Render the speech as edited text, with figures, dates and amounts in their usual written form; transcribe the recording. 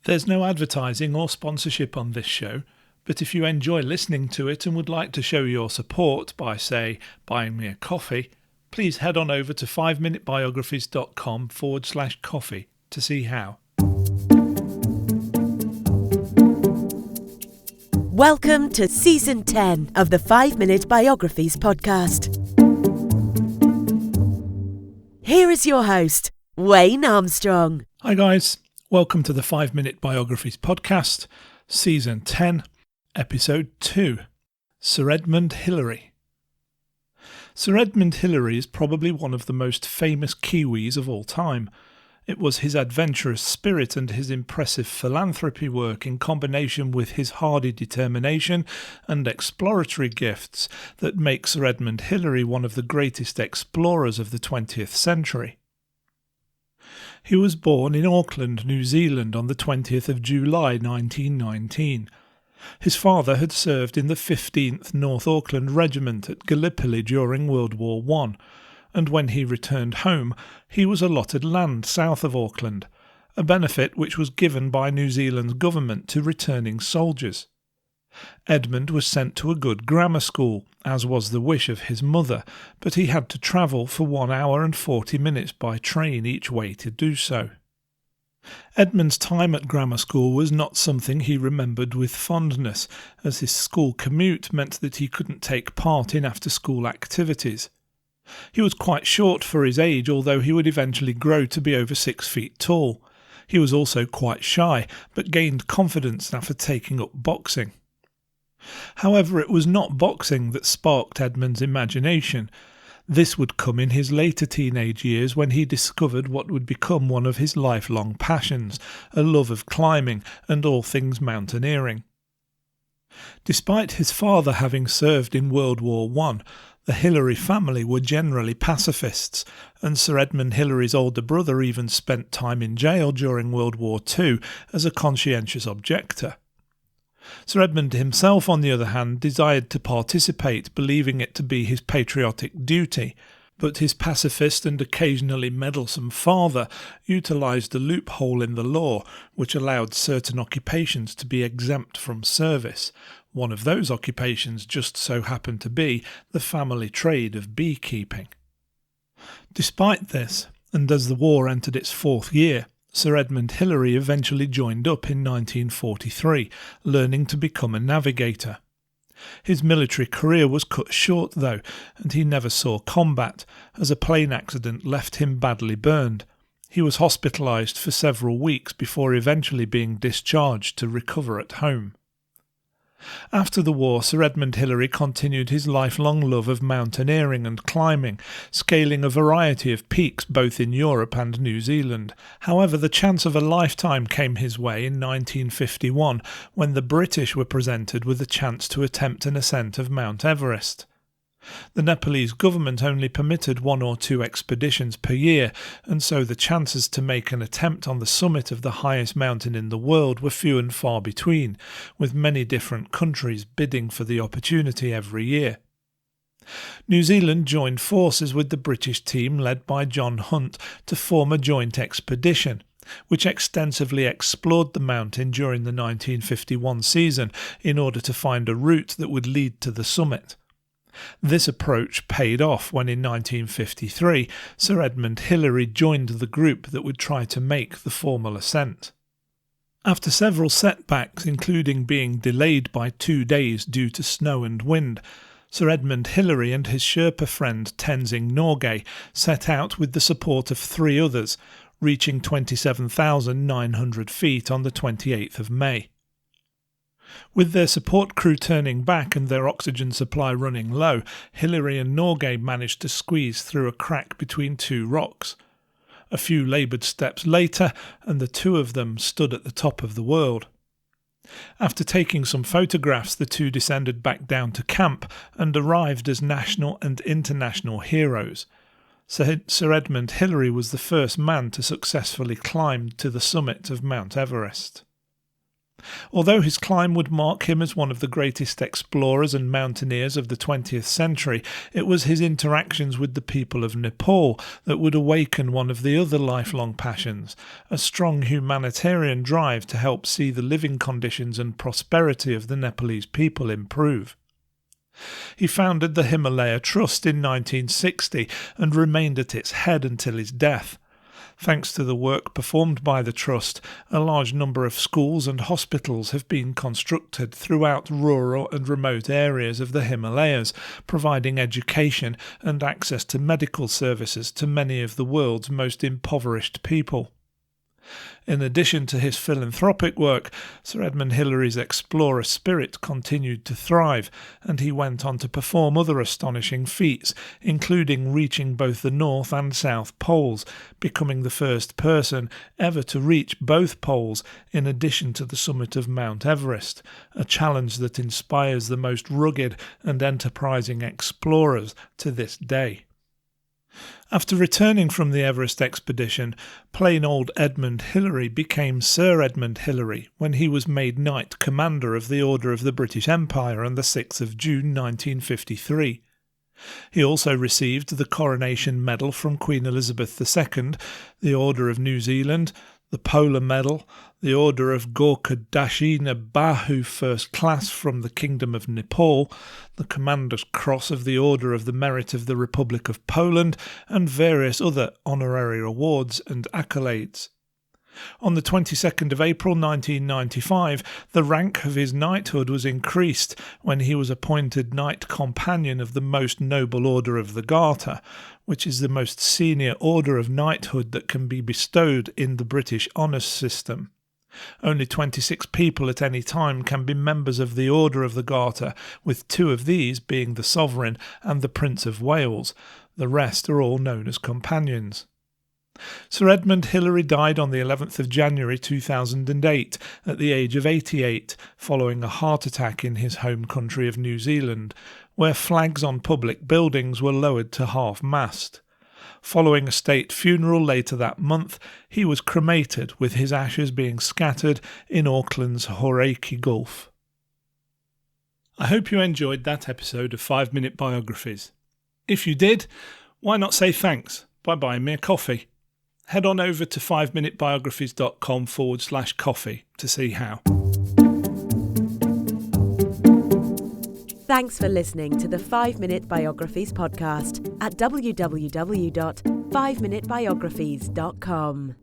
There's no advertising or sponsorship on this show, but if you enjoy listening to it and would like to show your support by, say, buying me a coffee, please head on over to 5minutebiographies.com/coffee to see how. Welcome to Season 10 of the 5 Minute Biographies podcast. Here is your host, Wayne Armstrong. Hi guys, welcome to the 5 Minute Biographies podcast, Season 10, Episode 2, Sir Edmund Hillary. Sir Edmund Hillary is probably one of the most famous Kiwis of all time. It was his adventurous spirit and his impressive philanthropy work in combination with his hardy determination and exploratory gifts that make Sir Edmund Hillary one of the greatest explorers of the 20th century. He was born in Auckland, New Zealand on the 20th of July 1919. His father had served in the 15th North Auckland Regiment at Gallipoli during World War I, and when he returned home he was allotted land south of Auckland, a benefit which was given by New Zealand's government to returning soldiers. Edmund was sent to a good grammar school, as was the wish of his mother, but he had to travel for 1 hour and 40 minutes by train each way to do so. Edmund's time at grammar school was not something he remembered with fondness, as his school commute meant that he couldn't take part in after-school activities. He was quite short for his age, although he would eventually grow to be over 6 feet tall. He was also quite shy, but gained confidence after taking up boxing. However, it was not boxing that sparked Edmund's imagination. This would come in his later teenage years when he discovered what would become one of his lifelong passions, a love of climbing and all things mountaineering. Despite his father having served in World War I, the Hillary family were generally pacifists, and Sir Edmund Hillary's older brother even spent time in jail during World War II as a conscientious objector. Sir Edmund himself, on the other hand, desired to participate, believing it to be his patriotic duty, but his pacifist and occasionally meddlesome father utilised a loophole in the law which allowed certain occupations to be exempt from service. One of those occupations just so happened to be the family trade of beekeeping. Despite this, and as the war entered its 4th year, Sir Edmund Hillary eventually joined up in 1943, learning to become a navigator. His military career was cut short though, and he never saw combat, as a plane accident left him badly burned. He was hospitalised for several weeks before eventually being discharged to recover at home. After the war, Sir Edmund Hillary continued his lifelong love of mountaineering and climbing, scaling a variety of peaks both in Europe and New Zealand. However, the chance of a lifetime came his way in 1951, when the British were presented with a chance to attempt an ascent of Mount Everest. The Nepalese government only permitted 1 or 2 expeditions per year, and so the chances to make an attempt on the summit of the highest mountain in the world were few and far between, with many different countries bidding for the opportunity every year. New Zealand joined forces with the British team led by John Hunt to form a joint expedition, which extensively explored the mountain during the 1951 season in order to find a route that would lead to the summit. This approach paid off when in 1953 Sir Edmund Hillary joined the group that would try to make the formal ascent. After several setbacks, including being delayed by 2 days due to snow and wind, Sir Edmund Hillary and his Sherpa friend Tenzing Norgay set out with the support of 3 others, reaching 27,900 feet on the 28th of May. With their support crew turning back and their oxygen supply running low, Hillary and Norgay managed to squeeze through a crack between 2 rocks. A few laboured steps later, and the 2 of them stood at the top of the world. After taking some photographs, the 2 descended back down to camp and arrived as national and international heroes. Sir Edmund Hillary was the first man to successfully climb to the summit of Mount Everest. Although his climb would mark him as one of the greatest explorers and mountaineers of the 20th century, it was his interactions with the people of Nepal that would awaken one of the other lifelong passions, a strong humanitarian drive to help see the living conditions and prosperity of the Nepalese people improve. He founded the Himalaya Trust in 1960 and remained at its head until his death. Thanks to the work performed by the Trust, a large number of schools and hospitals have been constructed throughout rural and remote areas of the Himalayas, providing education and access to medical services to many of the world's most impoverished people. In addition to his philanthropic work, Sir Edmund Hillary's explorer spirit continued to thrive, and he went on to perform other astonishing feats, including reaching both the North and South Poles, becoming the first person ever to reach both poles in addition to the summit of Mount Everest, a challenge that inspires the most rugged and enterprising explorers to this day. After returning from the Everest expedition, plain old Edmund Hillary became Sir Edmund Hillary when he was made Knight Commander of the Order of the British Empire on the 6th of June 1953. He also received the Coronation Medal from Queen Elizabeth II, the Order of New Zealand, the Polar Medal, the Order of Gorkha Dashina Bahu First Class from the Kingdom of Nepal, the Commander's Cross of the Order of the Merit of the Republic of Poland, and various other honorary awards and accolades. On the 22nd of April 1995, the rank of his knighthood was increased when he was appointed Knight Companion of the Most Noble Order of the Garter, which is the most senior order of knighthood that can be bestowed in the British honours system. Only 26 people at any time can be members of the Order of the Garter, with 2 of these being the Sovereign and the Prince of Wales. The rest are all known as companions. Sir Edmund Hillary died on the 11th of January 2008 at the age of 88 following a heart attack in his home country of New Zealand, where flags on public buildings were lowered to half-mast. Following a state funeral later that month, he was cremated, with his ashes being scattered in Auckland's Hauraki Gulf. I hope you enjoyed that episode of 5 Minute Biographies. If you did, why not say thanks by buying me a coffee? Head on over to 5minutebiographies.com/coffee to see how. Thanks for listening to the 5 Minute Biographies podcast at www.5minutebiographies.com.